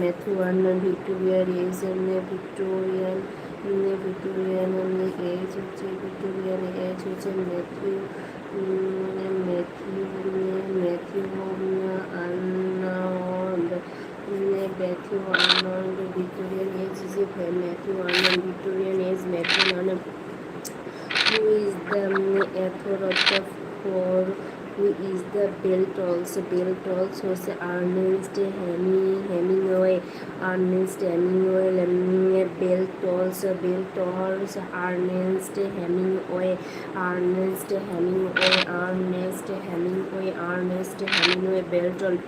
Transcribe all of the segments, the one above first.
Matthew one ভিক্টোরিয়ার age Victorian Victorian age হচ্ছে Victorian age হচ্ছে Matthew Matthew Matthew Arnold Matthew Arnold Victorian age is Matthew Arnold Victorian age Matthew Arnold who is the author of the four who is the bell tolls was Ernest Hemingway Ernest Hemingway bell tolls Ernest Hemingway Ernest Hemingway Ernest Hemingway Ernest Hemingway bell toll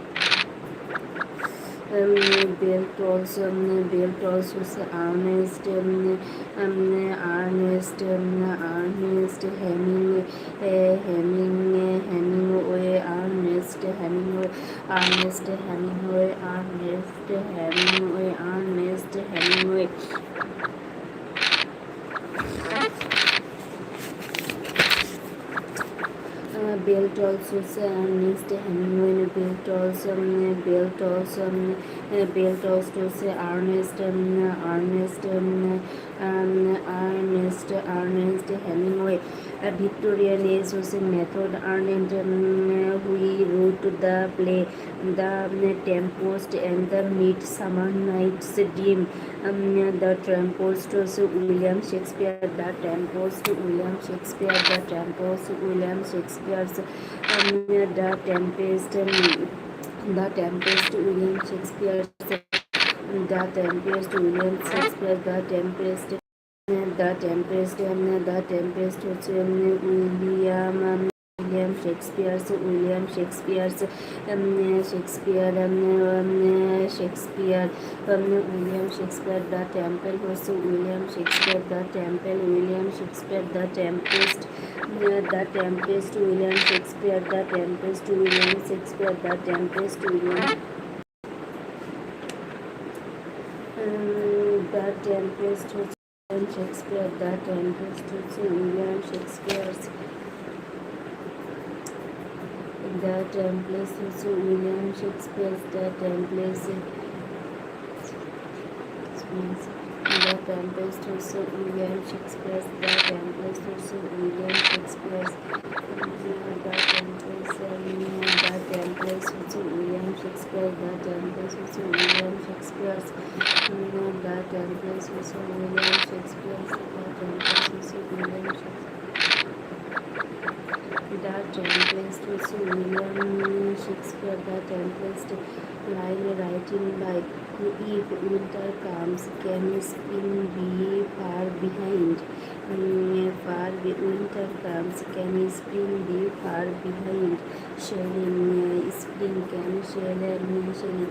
bell tolls was Ernest Hemingway Ernest Hemingway bell tolls was Ernest Hemingway bell tolls was Ernest Hemingway Victorian age was Method Arnold who wrote the play The Tempest and the Midsummer Night's Dream The Tempest was William Shakespeare The Tempest William Shakespeare The Tempest William Shakespeare's The Tempest William Shakespeare The Tempest William Shakespeare The Tempest was William Shakespeare's Shakespeare William Shakespeare The Temple was William Shakespeare The Temple William Shakespeare The Tempest William Shakespeare The Tempest William Shakespeare The Tempest William The Tempest was Shakespeare The Tempest was William Shakespeare's The Tempest was William Shakespeare's The Tempest The Tempest was William Shakespeare's The Tempest was William Shakespeare's The Tempest was William Shakespeare The Tempest was William Shakespeare's The Tempest was William Shakespeare's The Tempest was William The Tempest was William Shakespeare The Tempest line writing by if winter comes can spring be far behind winter comes can spring be far behind shelling spring can shelling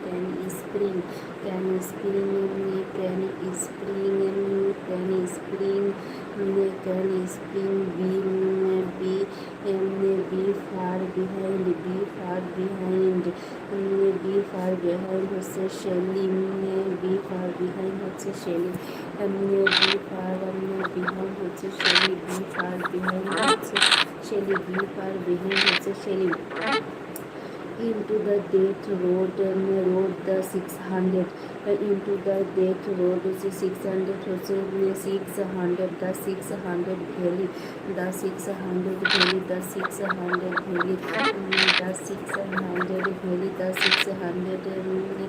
can spring can spring be far behind হচ্ছে shelling be far behind হচ্ছে shelling be far behind hচ্ছে shelling be far behind হচ্ছে shelling be far behind হচ্ছে shelling into the death road the 600 into the death road হচ্ছে 600 হচ্ছে 600 the 600 valley the 600 valley the 600 valley the 600 valley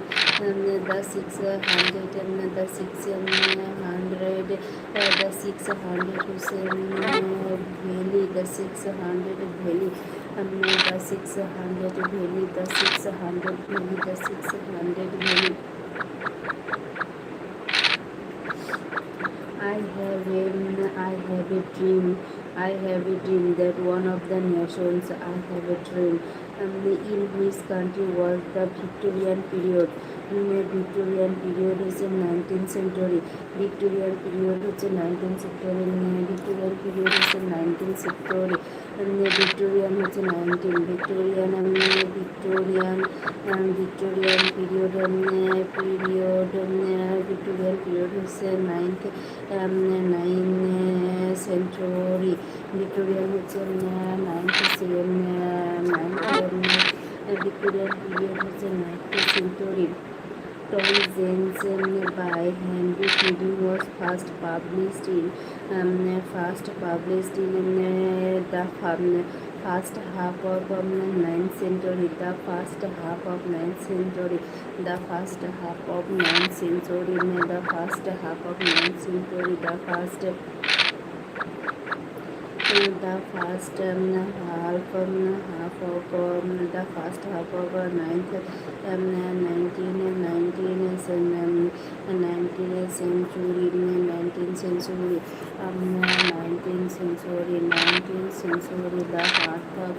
the 600 the 600 the 600 হচ্ছে valley the 600 valley the 600 valley the 600 valley the 600 valley I have a dream that one of the nations I have a dream in which country was the Victorian period Victorian period is in 19th century Victorian period is in 19th century Victorian period is in 19th century Victorian is in 19 Victorian Victorian Victorian period Victorian period is 9th century Victorian is 9th Victorian period is 9th century Tolkien's by Henry Fielding was first published in the first half of 9th century. The first half of 9th century. The first half of 9th century. The first half of 9th century. The first the first half of the first half of 19th century 19th century 19th century the half of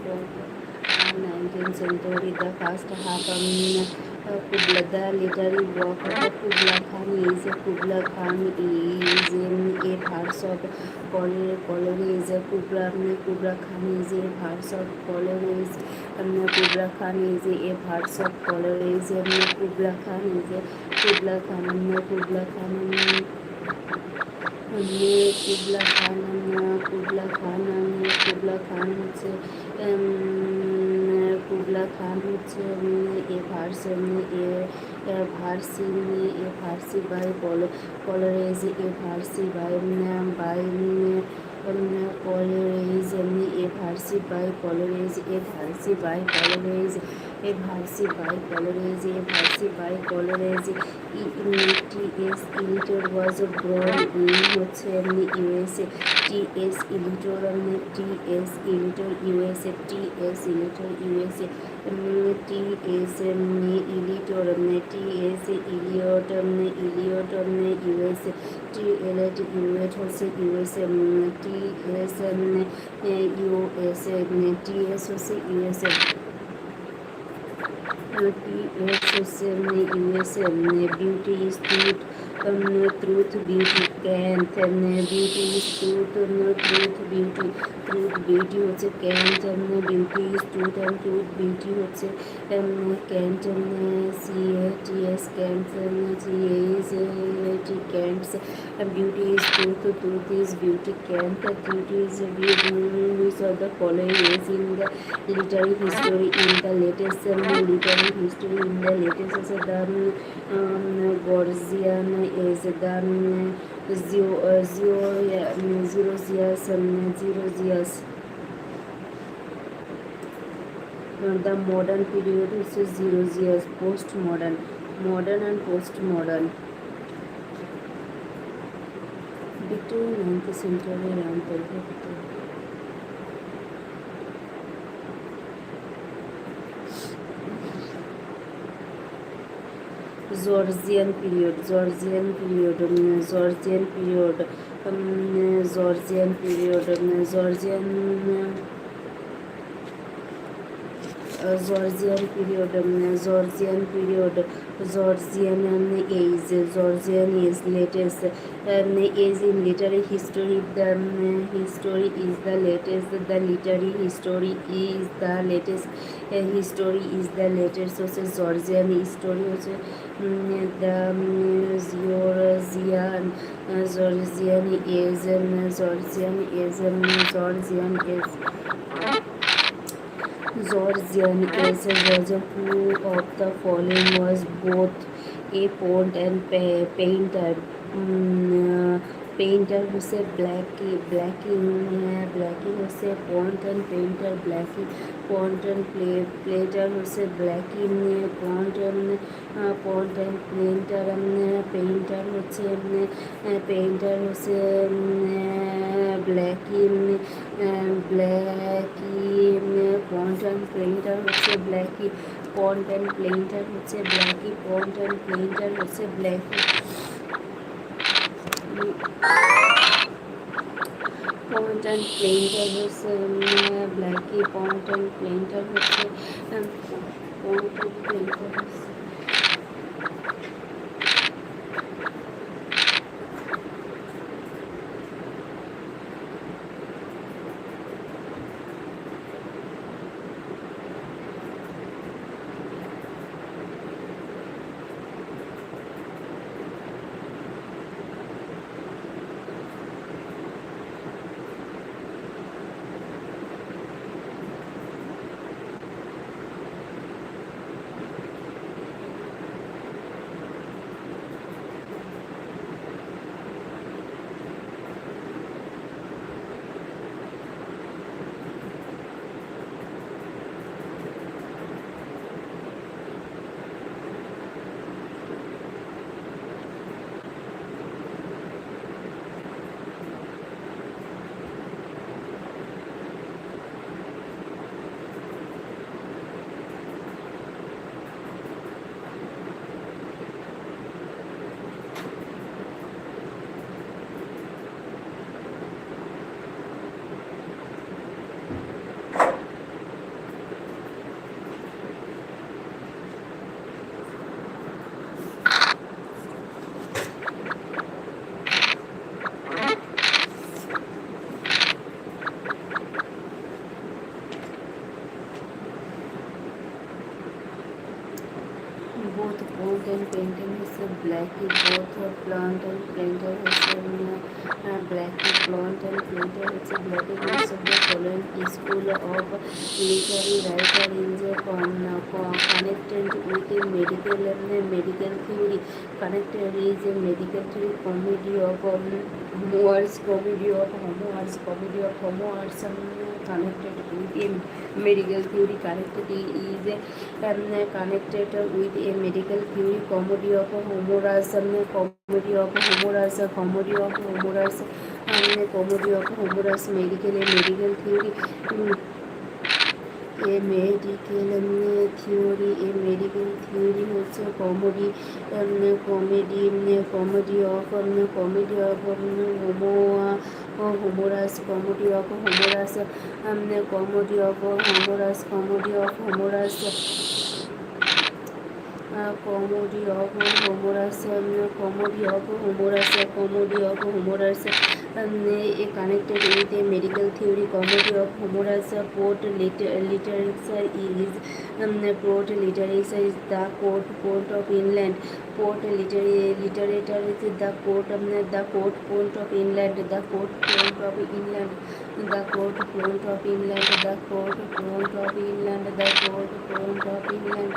19th century the first half the literary work of Kubla Khan is a verse of Coleridge. Kubla Khan is a verse of Coleridge. Kubla Khan is a verse of Coleridge. Kubla Khan হচ্ছে ফার্সি by Coleridge, a Farsi by Coleridge, a Farsi by Coleridge, a Farsi by Coleridge, a Farsi by Coleridge, a Farsi by Coleridge. T.S. Eliot was born in USA. T.S. Eliot, T.S. Eliot, USA. T.S. Eliot, USA. T.S. Eliot, T.S. Eliot, USA. T.L.T. Eliot হচ্ছে USA. T.S. USA. T.S. হচ্ছে USA. USA. Beauty is truth. Truth, beauty, can't. Beauty is truth. Truth, beauty. Truth, beauty হচ্ছে can't. Beauty is truth and truth, beauty হচ্ছে can't. C.A.T.S. can't. C.A.T. can't. Beauty is truth. Truth is beauty, can't. Beauty is beauty. Use of the following is in the literary history in the latest literary history in the latest is the Gorgian is the Zerosius. The modern period is Zerosius. Postmodern, modern and postmodern. Victorian 9th century around Georgian period. Georgian period. Georgian period. Georgian period. Georgian Georgian period. Georgian period. Georgian age. Georgian is latest. Age in literary history. The history is the latest. The literary history is the latest. History is the latest. So Georgian history also the Georgian Georgian is Georgian is Georgian is Georgian is who of the following was both a poet and painter. Painter হচ্ছে Blackie হচ্ছে point and painter Blackie point and platter হচ্ছে Blackie point and painter হচ্ছে Blackie point and painter হচ্ছে Blackie point and painter হচ্ছে Blackie point and painter হচ্ছে Blackie point and painter হচ্ছে Blackie point and painter হচ্ছে point and painter হচ্ছে both pont and painting হচ্ছে Blackie both plant and painter হচ্ছে Blackie plant and painter হচ্ছে Blackie most of the following school of literary writer is connected with medical theory. Connected is a medical theory comedy of homoers connected with a medical theory. Connected is connected with a medical theory comedy of homoers medical theory. Medical theory হচ্ছে comedy of humours comedy of humours connected with a medical theory comedy of humorous port literature is the port of inland port literature is the port port of inland the port of inland the port of inland the port of inland the port of inland the port of inland the port of inland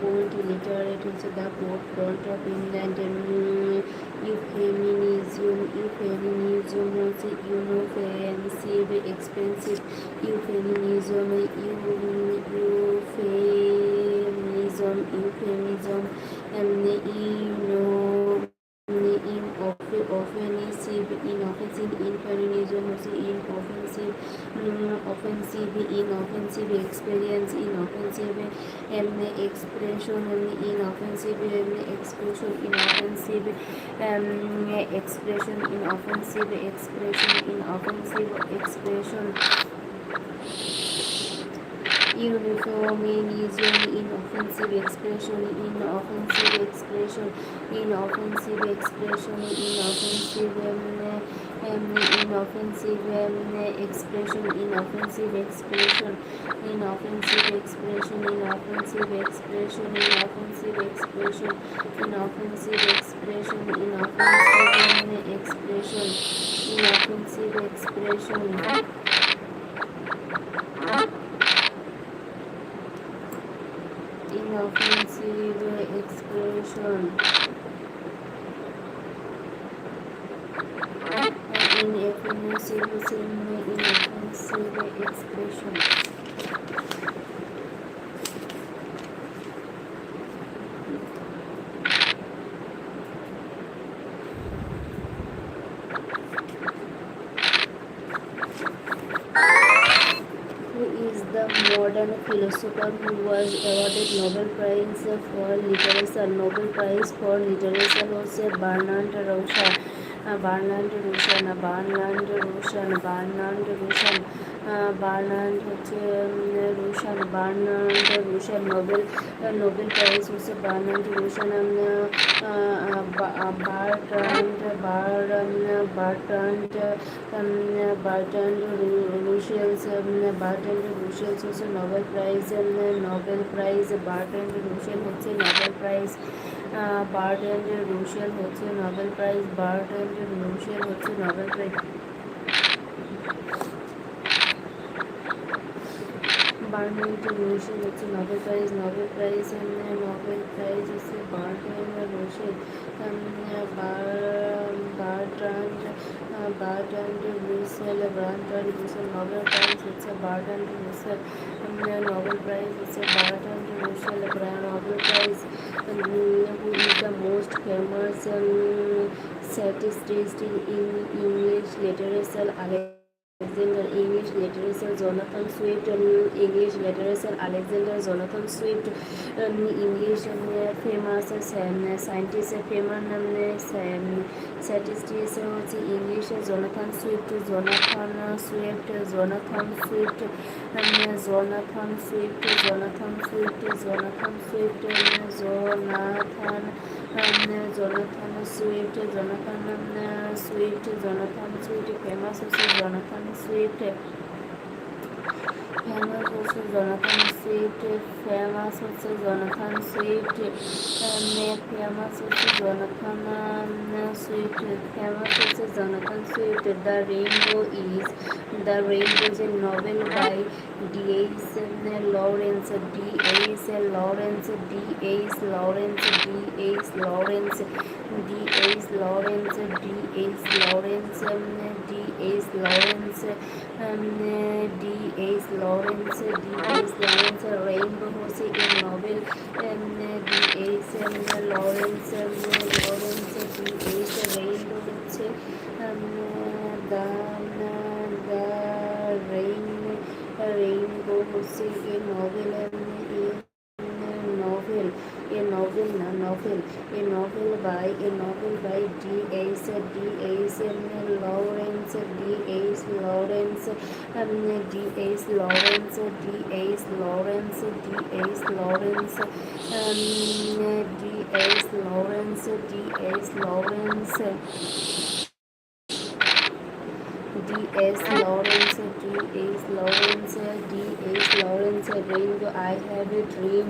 Point literate হচ্ছে the port of England euphemism হচ্ছে inoffensive expensive euphemism inoffensive inoffensive experience inoffensive expression inoffensive expression inoffensive expression inoffensive expression inoffensive expression Uniformism, inoffensive expression, inoffensive expression, inoffensive expression, inoffensive inoffensive expression, inoffensive expression, inoffensive expression, inoffensive expression, inoffensive expression, inoffensive expression, inoffensive expression, inoffensive expression. Inoffensive expression. Inoffensive expression. Modern philosopher who was awarded Nobel Prize for Literature. Nobel Prize for Literature was Bernard Roshan. Bernard হচ্ছে Russell, Bernard Russell. Nobel Nobel Prize হচ্ছে Bernard Russell. Bertrand Bertrand Bertrand Russell's, Bertrand Russell's হচ্ছে Nobel Prize. Nobel Prize Bertrand Russell হচ্ছে Nobel Prize. Bertrand Russell হচ্ছে Nobel Prize. Bertrand Russell হচ্ছে Nobel Prize. Bertrand Russell হচ্ছে Nobel Prize. Nobel Prize Nobel Prize হচ্ছে Bertrand Russell. Bertrand Bertrand Russell, Bertrand Russell. Nobel Prize হচ্ছে Bertrand Russell. Nobel Prize হচ্ছে Bertrand Russell. Nobel Prize who is the most famous statistist in English literature? Alexander. English literature Jonathan Swift. English literature Alexander Jonathan Swift. English famous scientist, famous statistics হচ্ছে English Jonathan Swift, Jonathan Swift, Jonathan Swift, Jonathan Swift, Jonathan Swift, Jonathan Swift, Jonathan Jonathan Swift, Jonathan Swift, Jonathan Swift. Famous হচ্ছে Jonathan Swift, famous হচ্ছে Jonathan Swift, famous হচ্ছে Jonathan Swift, famous হচ্ছে Jonathan Swift, famous হচ্ছে Jonathan Swift. The rainbow is a novel by D.H. Lawrence, D.H. Lawrence, D.H. Lawrence, D.H. Lawrence, D.H. Lawrence, D.H. Lawrence, D.H. Lawrence, D.H. Lawrence, D.H. Lawrence। Rainbow হচ্ছে a novel, D.H. Lawrence, Lawrence, D.H. Rainbow হচ্ছে the rainbow হচ্ছে a novel, a novel by D.H. Lawrence, D.H. Lawrence, D.H. Lawrence, D.H. Lawrence, D.H. Lawrence, D.H. Lawrence, D.H. Lawrence, D.H. Lawrence, D.H. Lawrence, D.H. Lawrence। Rainbow, I have a dream।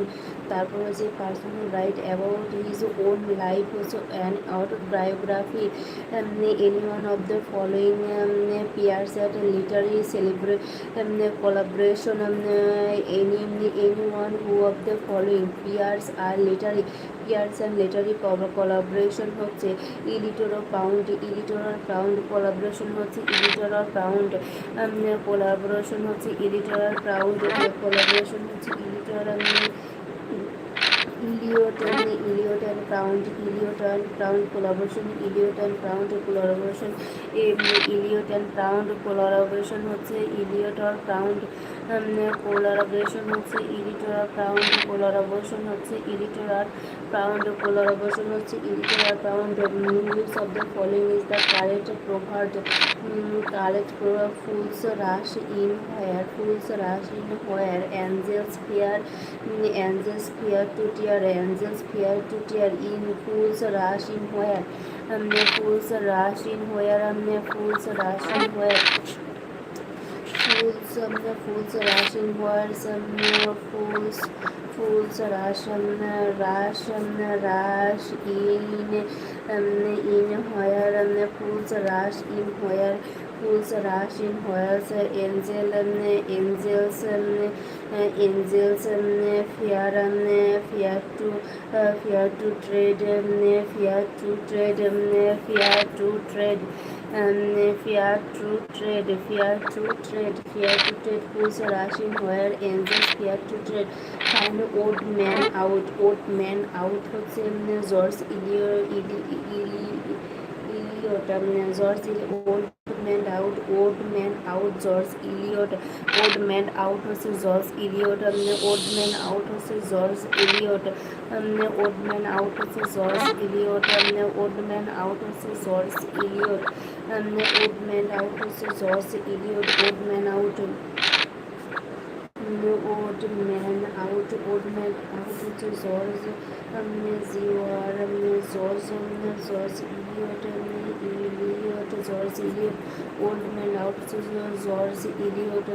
তারপর হচ্ছে person right about his own life হচ্ছে an autobiography। Any one of the following peers at literary collaboration। Any one who of the following peers are literary peers and literary collaboration হচ্ছে ইলিটরাল pound, ইলিটরাল pound. Collaboration হচ্ছে ইলিটরাল pound, collaboration হচ্ছে ইলিটরাল pound, collaboration হচ্ছে ইলিটরাল Eliot and Pound, Eliot and Pound collaboration, Eliot and Pound collaboration, Eliot and Pound collaboration হচ্ছে Eliot or Pound collaboration হচ্ছে Eliot or Pound collaboration হচ্ছে Eliot or Pound collaboration হচ্ছে Eliot or Pound। Use of the following is the correct proverb, correct proverb। Fools rush in where, fools rush in where, angels fear to tear, angels fear to tear in, fools rush in where, fools rush in where, fools rush in where, fools rush in where, fools rush in where, fools rush in where, fools rush in where, angels fear to tread, fear to tread, fear to tread, fear to tread, fear to tread, fear to tread, fools rush in where, angels fear to tread। Find old man out, old man out হচ্ছে George Eliot, George old odd man out George Eliot odd man out হচ্ছে George Eliot odd man out হচ্ছে George Eliot odd man out হচ্ছে George Eliot odd man out হচ্ছে George Eliot odd man out হচ্ছে George Eliot odd man out odd man out হচ্ছে George জিওয়ার George Eliot George Eliot old man out হচ্ছে George Eliot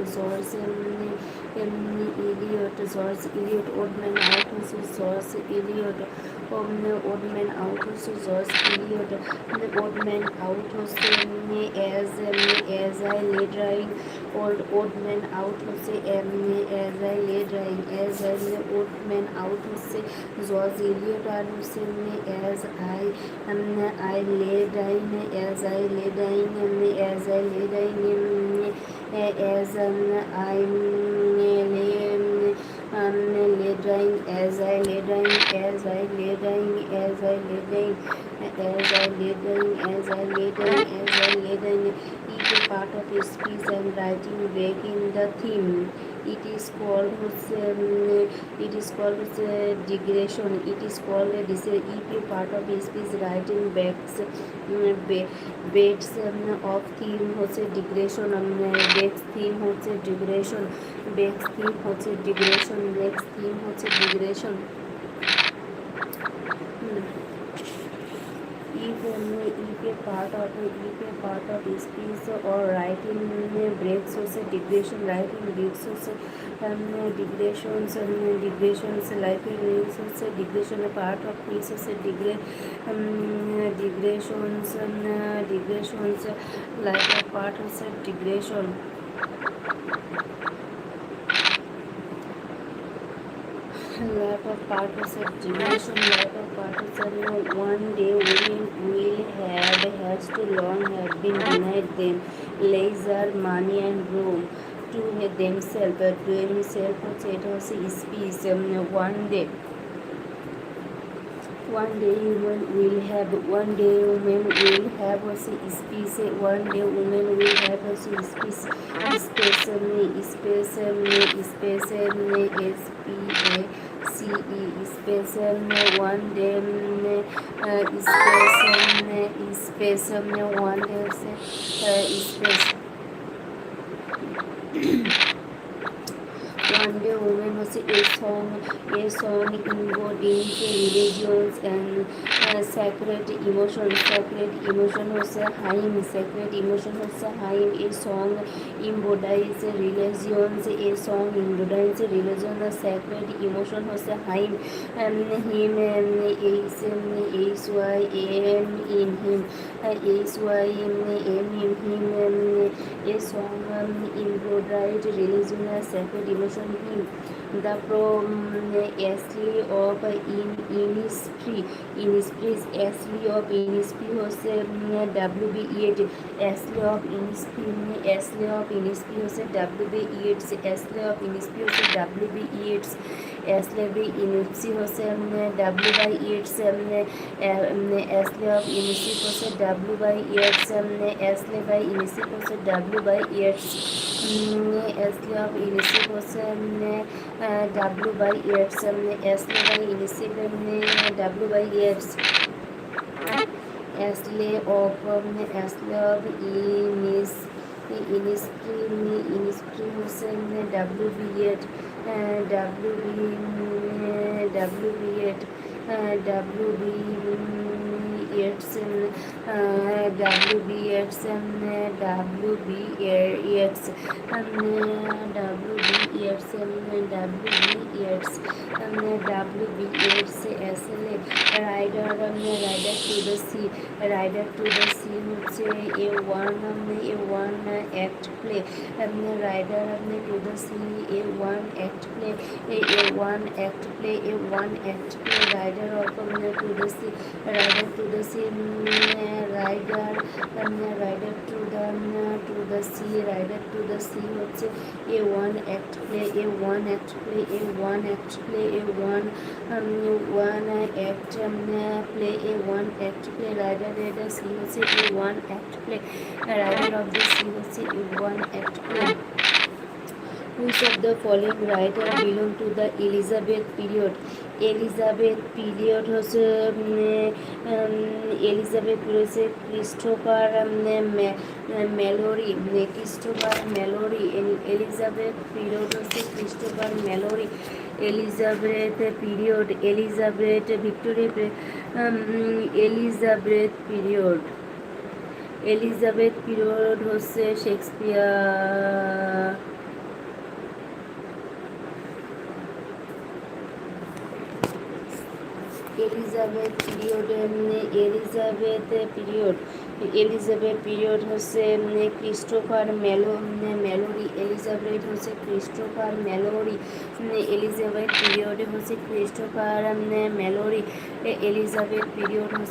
George Eliot old man out হচ্ছে George Eliot old man out হচ্ছে George Eliot old man out হচ্ছে as I lay dying old man out হচ্ছে as I lay dying old man out হচ্ছে George Eliot আর হচ্ছে as I lay dying as I lay dying as I lay dying as I lay dying as I lay dying as I lay dying as I lay dying as I lay dying as I lay dying as I lay dying it is part of speech and writing back in the theme it is called digression it is called this if a part of speech writing backs of theme হচ্ছে digression backs theme হচ্ছে digression backs theme হচ্ছে digression backs theme হচ্ছে digression if a part of speech or writing breaks হচ্ছে digression writing breaks হচ্ছে digressions like lyrics হচ্ছে digression part of piece হচ্ছে digressions like a part হচ্ছে digression lot of parts of digression lot of parts of one day women will has to long have been denied them leisure money and room to themselves but to himself হচ্ছে এটা হচ্ছে speech one day women will have also speech one day women will have also speech especially special one day special one day one day women হচ্ছে a song embodying religions and sacred emotion হচ্ছে hymn a song embodies religions sacred emotion হচ্ছে hymn him hym in him hym a song embodied religion sacred emotion him the ashley of Innisfree হচ্ছে WBED ashley of Innisfree হচ্ছে WBED ashley of Innisfree হচ্ছে WBED ashley of Innisfree হচ্ছে W/ED ashley of Innisfree হচ্ছে W/ED ashley by Innisfree হচ্ছে W/ED ashley of Innisfree হচ্ছে W/ED ashley by Innisfree W/ED ashley of Innisfree হচ্ছে WBED rider to the sea হচ্ছে a one act play rider to the sea a one act play rider of to the sea rider to the sea হচ্ছে a one act play one act play, a one act play, a one act play. Rider of the sea হচ্ছে a one act play. Rider of the sea হচ্ছে a one act play. Which of the following writer belong to the Elizabeth period? Elizabeth period হচ্ছে Elizabeth রয়েছে Christopher Mallory Christopher Mallory Elizabeth period হচ্ছে Christopher Mallory Elizabeth period Elizabeth Victoria Elizabeth period Elizabeth period হচ্ছে Shakespeare Elizabeth period Elizabeth period হচ্ছে Christopher Mallory Elizabeth হচ্ছে Christopher Mallory Elizabeth period হচ্ছে Christopher Mallory Elizabeth period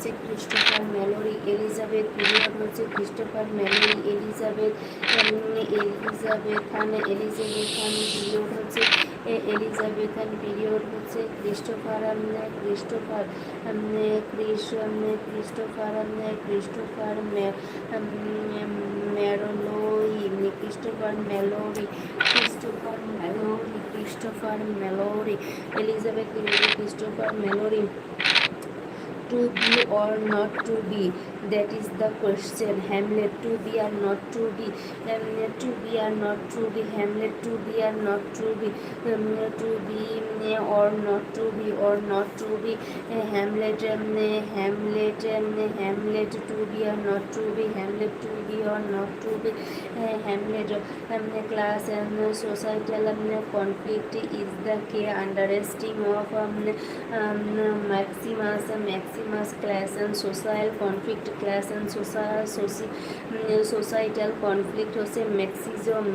হচ্ছে Christopher Mallory Elizabeth period হচ্ছে Christopher Mallory Elizabethan period হচ্ছে Elizabethan period হচ্ছে Christopher Christopher Mallory Elizabeth period Christopher Mallory to be or not to be, that is the question. Hamlet, to be or not to be, to be or not to be, Hamlet, to be or not to be, to be or not to be, or not to be, Hamlet, Hamlet, Hamlet, to be or not to be, Hamlet, to be or not to be, Hamlet. Class and societal conflict is the key understanding of Maximus. Class and social conflict, class and societal conflict হচ্ছে Marxism,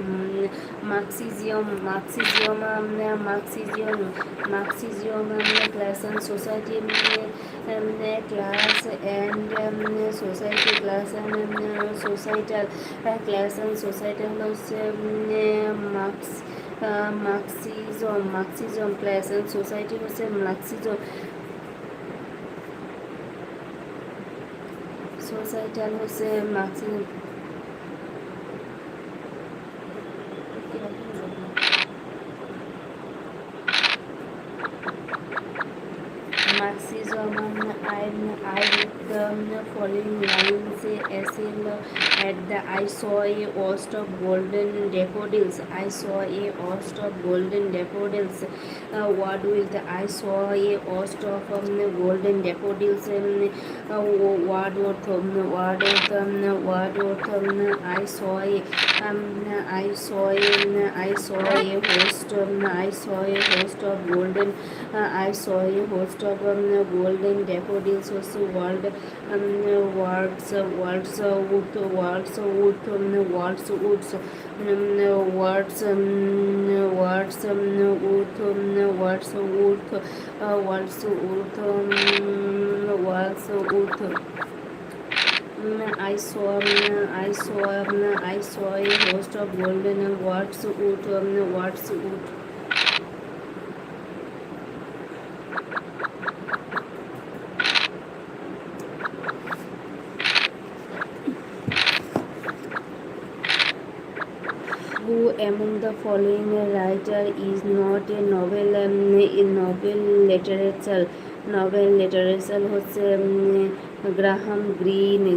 class and society, class and society, class and societal, class and societal হচ্ছে Marxism, class and society হচ্ছে Marxism, societal হচ্ছে Marxism. Marxism. I read the following lines at the I saw a host of golden daffodils. I saw a host of golden daffodils. What will the I saw a host of golden daffodils? What I saw a host of golden golden daffodils also words I saw a host of golden words. Who among the following writer is not a novel literature? Novel literature হচ্ছে Graham Greene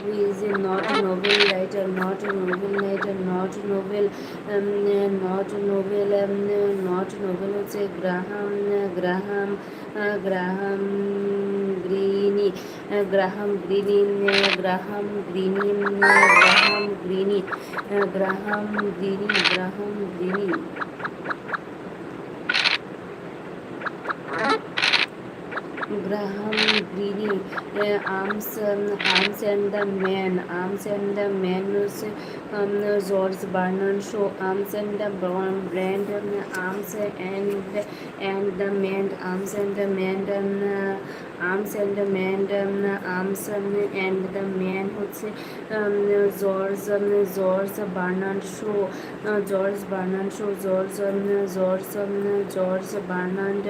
who is not a novel writer, not novel হচ্ছে Graham Greene Graham Greene, Arms and the Man George Bernard Shaw, Arms and the Brand, Arms and the Man Arms and the Man, Arms and the Man হচ্ছে George George Bernard Shaw, George Bernard Shaw, George George George Bernard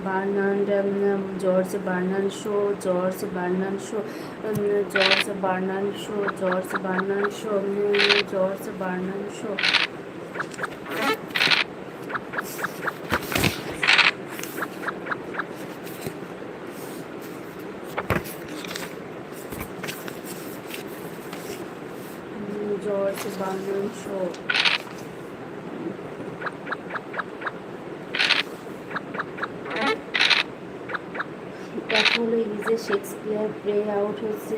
Bernard George Bernard Shaw, George Bernard Shaw, George Bernard Shaw, George Bernard Shaw, George Bernard Shaw. George Bernard Shaw. Othello is a Shakespeare play out হচ্ছে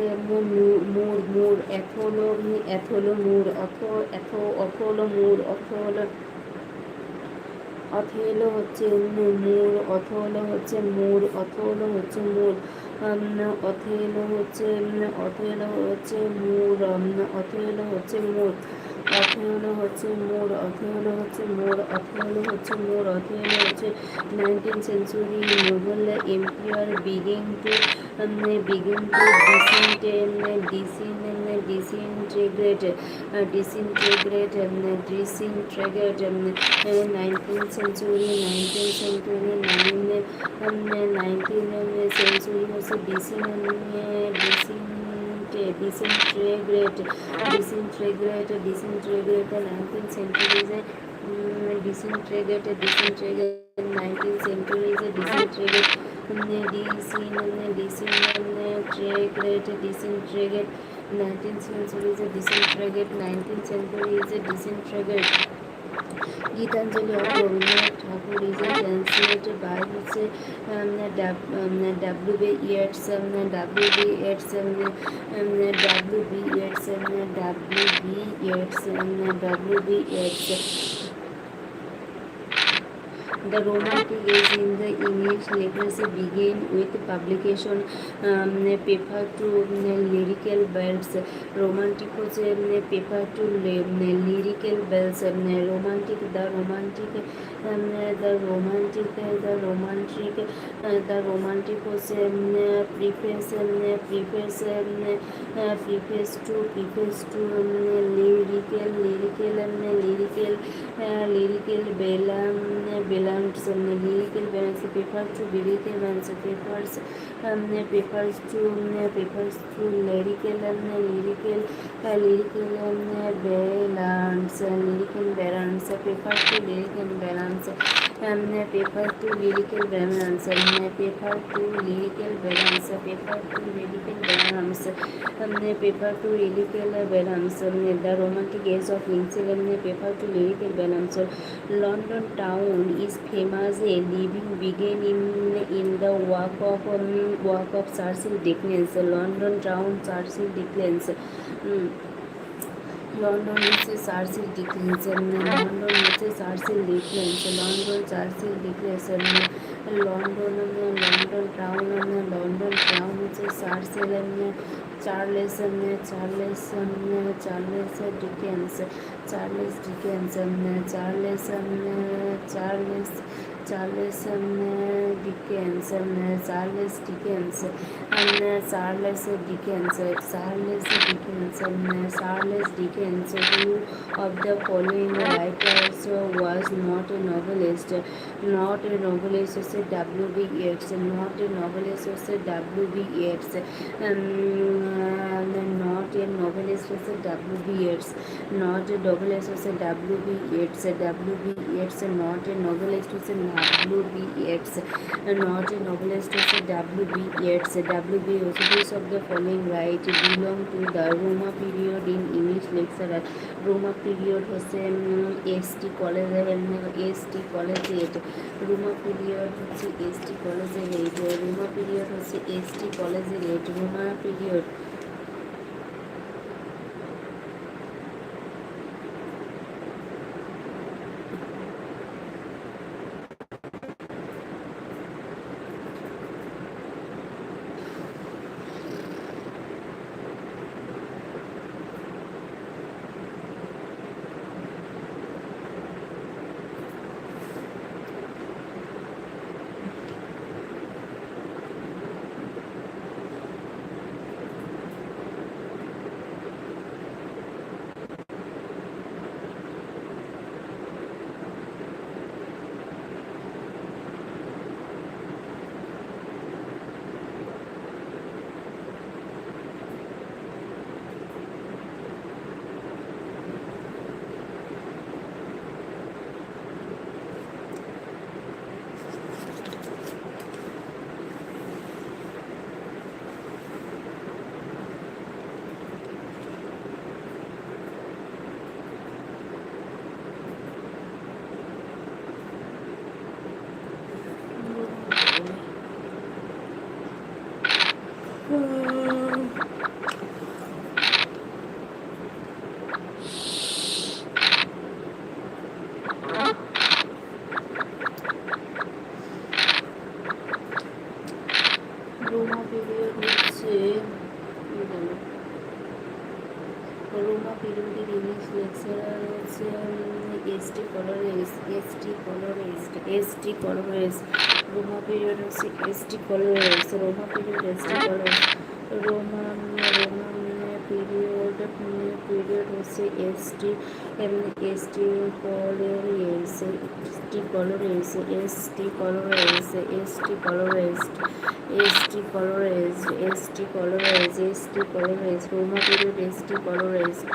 Moor মুর অ্যাথলো অ্যাথলো মুর অথলো মুর Othello হচ্ছে মুর অথলো হচ্ছে মুর অথলো হচ্ছে মুর Othello হচ্ছে Othello হচ্ছে মুর Othello হচ্ছে মুর Othello হচ্ছে মুর Othello হচ্ছে মুর Othello হচ্ছে মুর অথেলো হচ্ছে 19th century Mughal empire begin to disintegrate 19th century 19th century হচ্ছে disintegrate 19th century is a disintegrate 19th century is a disintegrate disintegrate 19th century is a disintegrate 19th century is a disintegrate Gitanjali of Rabindranath Thakur is a translated by হচ্ছে W B Yeats W B Yeats W B Yeats W B Yeats W B Yeats The Romantic age in the English literature began with publication paper to lyrical bells. Romantic হচ্ছে paper to lyrical bells. Romantic the romantic হচ্ছে preface to lyrical balance lyrical balance paper to lyrical balance papers to lyrical balance paper to lyrical balance paper to lyrical balance paper to lyrical balance paper to lyrical balance paper to lyrical balance the romantic age of England paper to lyrical balance London town is famous a living began in the work of Cecil Dickens London town Cecil Dickens London হচ্ছে Churchill Dickens London হচ্ছে Churchill Dickens London Churchill Dickens London town হচ্ছে Churchill Charles Dickens Charles Dickens, who of the following writers was not a novelist? Not a novelist is W.B. Yeats. Not a novelist is W.B. Yeats. Not a novelist is W.B. Yeats. Not a novelist is W.B. Yeats. W.B. Yeats. Not a novelist is W.B. Yeats. Not a novelist is W.B. Yeats. W.B. Which of the following right belong to the Roma period in English lecturer? Roma period হচ্ছে S T কলেজের Roma period হচ্ছে S T কলেজের Roma period হচ্ছে S T কলেজের Roma period Roma period English lecturer হচ্ছে S T Coleridge S T Coleridge Roma period হচ্ছে S T Coleridge Roma period S T Coleridge Roma Roma period হচ্ছে S T S T Coleridge S T Coleridge S T Coleridge S T Coleridge S T Coleridge S T Coleridge S T Coleridge Roma period S T Coleridge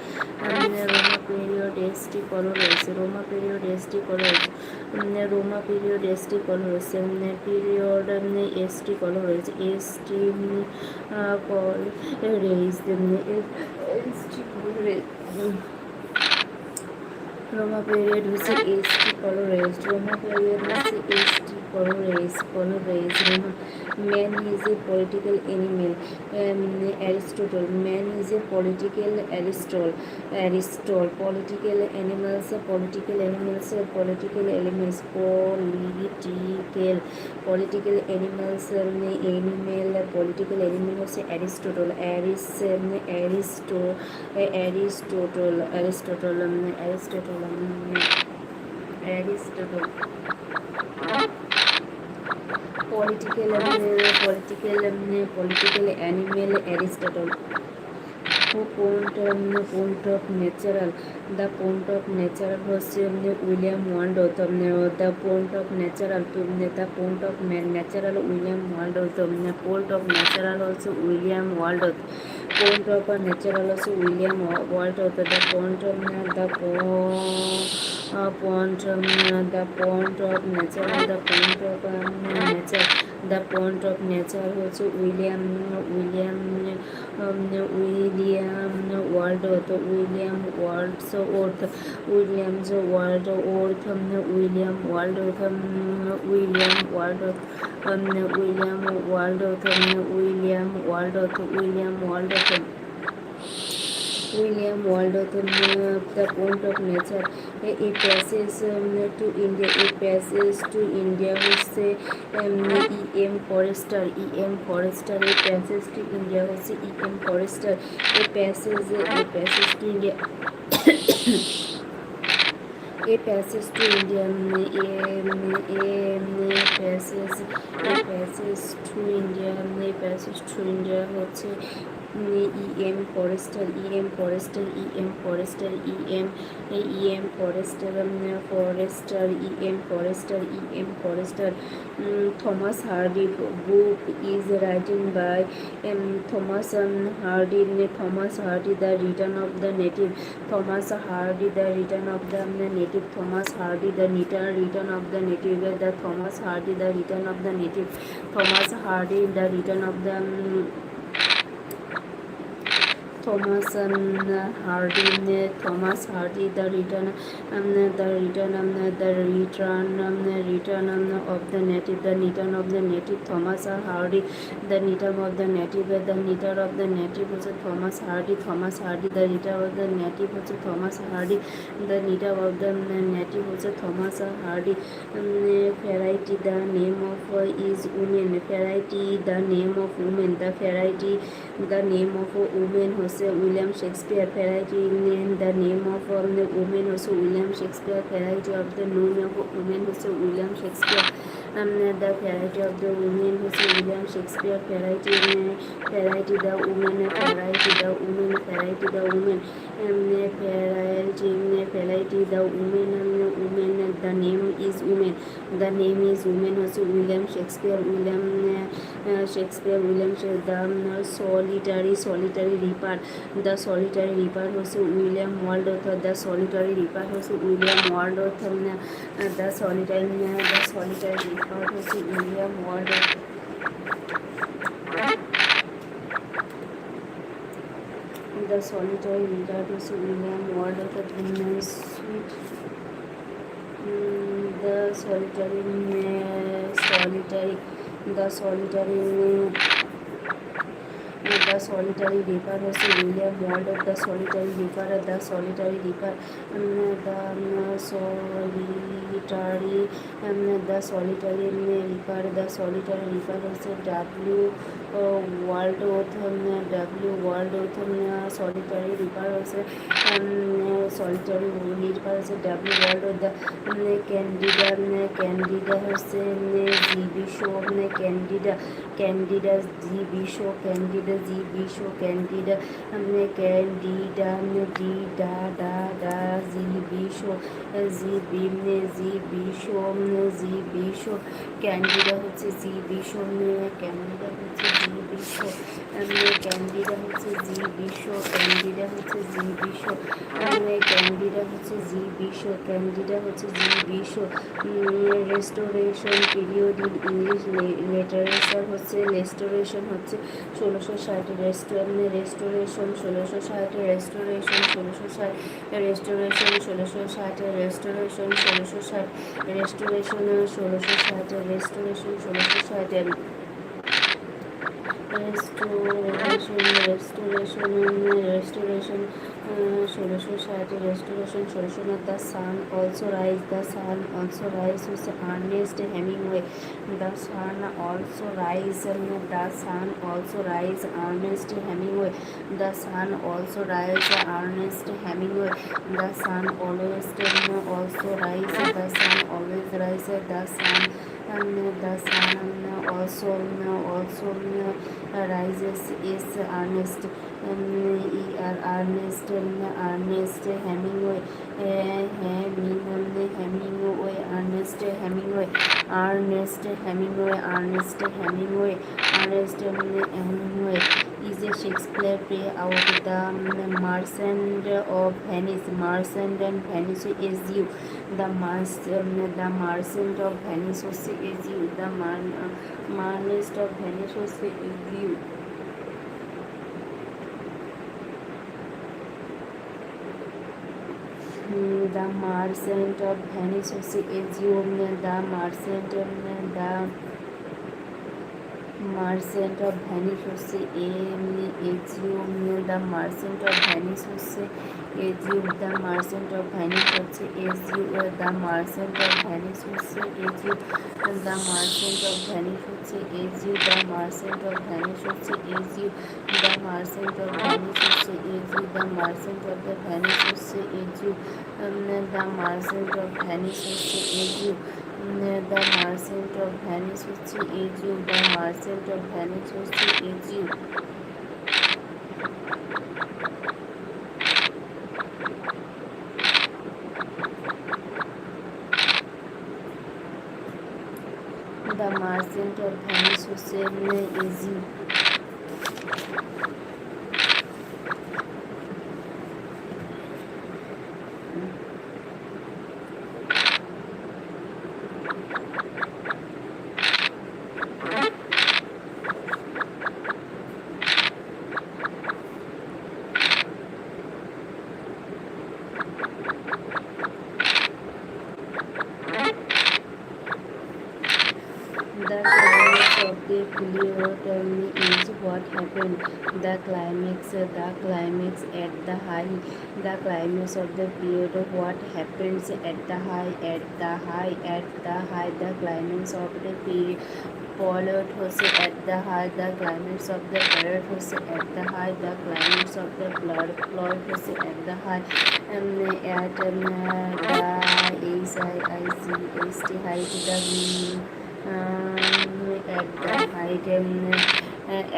Roma period S T Coleridge Roma period S T Coleridge Roma period S T Coleridge period S T Coleridge S T Coleridge S T Coleridge Roma period হচ্ছে S T Coleridge Roma period হচ্ছে S T Coleridge Roma man is a political animal Aristotle man is a political Aristotle political animals political elements political animals political animals political animal হচ্ছে Aristotle political animal Aristotle who point of natural the point of natural হচ্ছে William Wordsworth the point of natural natural William Wordsworth point of natural হচ্ছে William Wordsworth point of natural হচ্ছে William Wordsworth the point of natural the point of nature হচ্ছে William Wordsworth the point of nature a passage to India হচ্ছে E.M. Forster a passage to India হচ্ছে E.M. Forster a passage to India a passage to India হচ্ছে E.M. Forster Thomas Hardy book is written by Thomas Hardy the return of the native Thomas Hardy the return of the native the Thomas Hardy the return of the native Thomas Hardy the return of the native Thomas Hardy the return of the Thomas Hardy the return of the native Thomas Hardy the return of the native was Thomas Hardy the return of the native was Thomas Hardy the return of the native was Thomas Hardy variety the name of is women variety the name of women the name of women হচ্ছে William Shakespeare variety the name of women হচ্ছে William Shakespeare variety of the name of women হচ্ছে William Shakespeare the variety of the women হচ্ছে William Shakespeare variety the women variety the women the name is women হচ্ছে William Shakespeare the solitary reaper হচ্ছে William Wordsworth the solitary reaper হচ্ছে William Wordsworth the solitary reaper হচ্ছে William Wordsworth the solitary reaper হচ্ছে William Wordsworth the solitary the the solitary reaper হচ্ছে William world the solitary reaper the solitary reaper the solitary the solitary reaper the solitary reaper হচ্ছে world solitary reaper হচ্ছে solitary reaper হচ্ছে world the candida হচ্ছে GB Shaw candida GB Shaw candida D ডা ডা ডা GB Shaw GB Shaw candida হচ্ছে GB Shaw candida হচ্ছে GB Shaw candida হচ্ছে জিবি শো ক্যান্ডিডা হচ্ছে জিবি শো ক্যান্ডিডা হচ্ছে জিবি শো ক্যান্ডিডা হচ্ছে GB Shaw restoration period in English literature হচ্ছে রেস্টোরেশন হচ্ছে 1660 restoration 1660 restoration 1660 restoration 1660 restoration 1660 restoration 1660 restoration 1660 restoration 1660 restoration 1660 the sun also rise হচ্ছে Ernest Hemingway the sun also rise Ernest Hemingway the sun also rise Ernest Hemingway the sun always also rise the sun always rise the sun also rises is Ernest Ernest Hemingway is a Shakespeare play out the Merchant of Venice. Merchant and Venice is you. The Merchant of Venice is you. The Merchant of Venice is you. The Merchant of Venice is you. The Merchant of Venice is you. The Merchant of Venice is you. The Merchant of Venice is you. The Merchant of Venice is you. The Merchant of Venice is you. The Merchant of Venice is you. The Merchant of Venice is you. The Merchant of the Venice is you. The Merchant of Venice is you. The Merchant of Venice is you. The Merchant of Venice is you. The Merchant of Venice is you. The climax of the period is what happened. The climax at the high. The climax of the period, what happens at the high. The climax of the period. Followed হচ্ছে at the high. The climax of the period হচ্ছে at the high. The climax of the plot হচ্ছে at the high.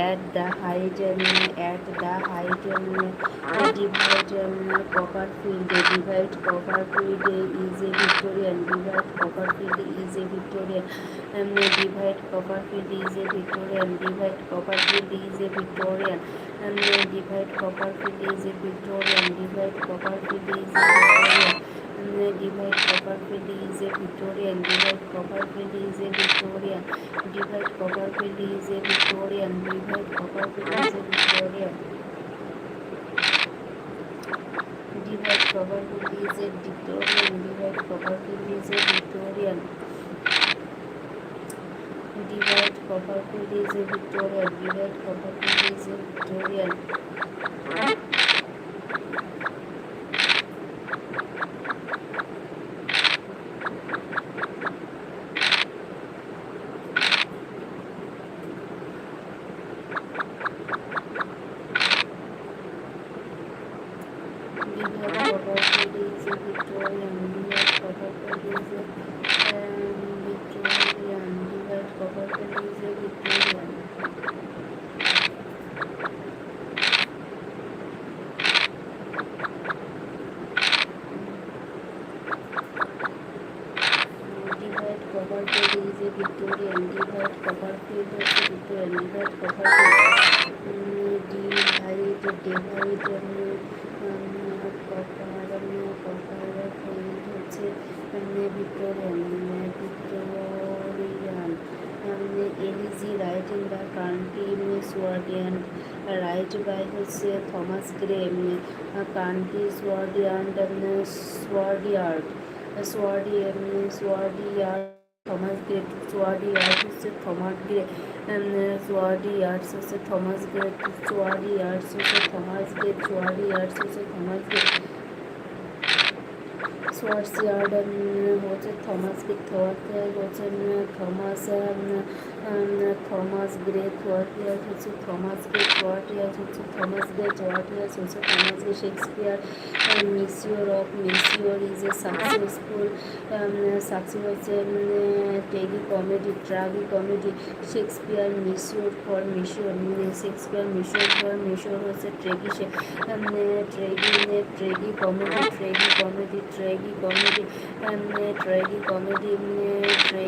At the HICHT height the at the height divide Copperfield is a Victorian divide Copperfield is a Victorian divide Copperfield is a Victorian divide Copperfield is a Victorian divide Copperfield is a Victorian divide Copperfield is a Victorian divide Copperfield is a Victorian divide Copperfield is a Victorian divide Copperfield is a Victorian divide Copperfield is a Victorian divide Copperfield is a Victorian divide Copperfield is a Victorian divide Copperfield is a Victorian. Vivid Copperfield is a Victorian. Victorian, divide Copperfield হচ্ছে Victorian, divide Copperfield, divide Copperfield হচ্ছে Victorian, Victorian. Elise writing by County Swardian, right by হচ্ছে Thomas Gray, County Swardian, Swardiard, Swardiard. Thomas Gray, Swardiard হচ্ছে Thomas Gray, Swardiard হচ্ছে Thomas Gray, Swardiard হচ্ছে Thomas Gray, Swardiard হচ্ছে Thomas Gray, Swardiard হচ্ছে Thomas Gray, Swardiard হচ্ছে Thomas Gray, Swardiard হচ্ছে Thomas Gray, Swardiard হচ্ছে Thomas Gray, Swardiard হচ্ছে Thomas Gray. Shakespeare, Monsieur of Monsieur is a successful হচ্ছে tragicomedy. Shakespeare Monsieur for Monsieur, Shakespeare Monsieur for Monsieur হচ্ছে Monsieur for Monsieur, tragicomedy, Monsieur for Monsieur, tragicomedy, Monsieur for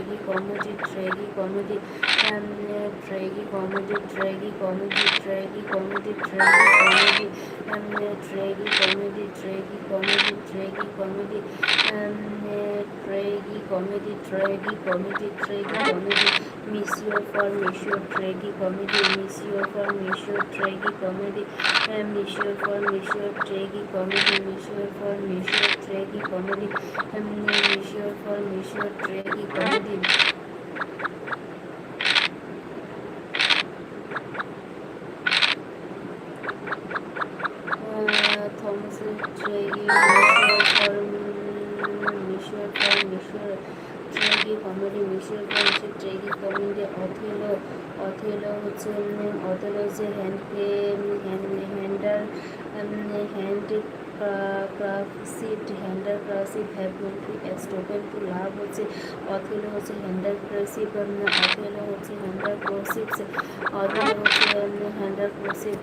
Monsieur, tragicomedy, Monsieur for Monsieur, tragicomedy, Monsieur for Monsieur, tragicomedy. Thomas Tragedy, Monsieur for Monsieur, tragicomedy, Monsieur for Monsieur, tragicomedy. Othello হচ্ছে যে handcrafted have as token to love হচ্ছে Othello হচ্ছে handcrafted, Othello হচ্ছে handcrafted, Othello হচ্ছে handcrafted,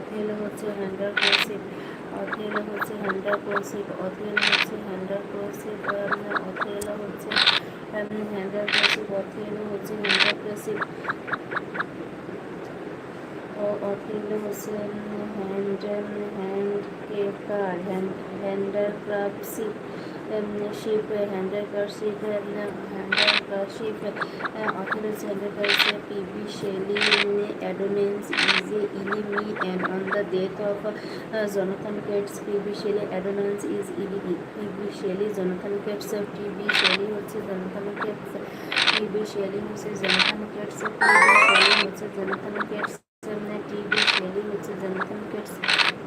Othello হচ্ছে handcrafted, Othello হচ্ছে handcrafted, Othello হচ্ছে handcrafted, Othello হচ্ছে handcrafted, Othello হচ্ছে handcrafted, Othello hচ্ছে handcrafted, Othello হচ্ছে handcrafted ship, handcrafted, Othello's handcrafted. P.B. Shelley, Adonais is a enemy, and on the death of Jonathan Keats, P.B. Shelley, Adonais is enemy. P.B. Shelley, Jonathan Keats, P.B. Shelley হচ্ছে Jonathan Keats, P.B. Shelley হচ্ছে Jonathan Keats, P.B. Shelley হচ্ছে Jonathan Keats, T.B. Shelley হচ্ছে Jonathan Keats,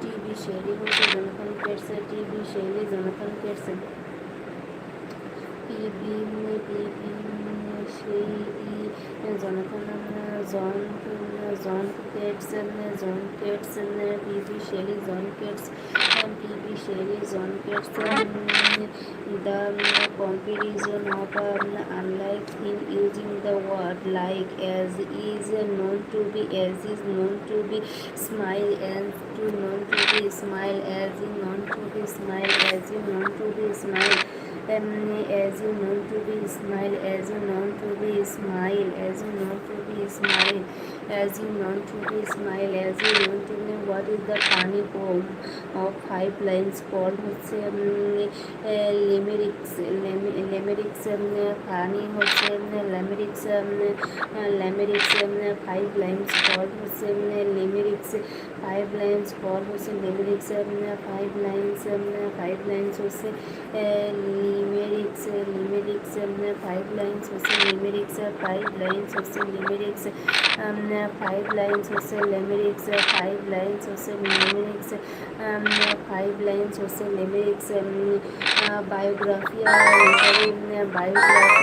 T.B. Shelley হচ্ছে Jonathan Keats, T.B. Shelley Jonathan Keats, P.B. Shelley John Keats, P.B. Shelley John Keats, P.B. Shelley John Keats. The comparison of unlike thing using the word like as is known to be smile, as to known to be smile, as is known to be smile, as is known to be smile, as you known to be smile, as you known to be smile, as you known to be smile, as you known to be smile, as you known to be. What is the funny poem of 5 lines called হচ্ছে limericks, funny হচ্ছে limericks, 5 lines called হচ্ছে লিমেরিক্স, 5 lines পর হচ্ছে লিমেরিক্স, 5 lines, 5 lines হচ্ছে লিমেরিক্স, লিমেরিক্স 5 lines হচ্ছে লিমেরিক্স, 5 lines হচ্ছে লিমেরিক্স, 5 lines হচ্ছে লিমেরিক্স, 5 lines হচ্ছে লিমেরিক্স, 5 লাইন্স হচ্ছে লিমেরিক্স। বায়োগ্রাফি আর বায়োগ্রাফি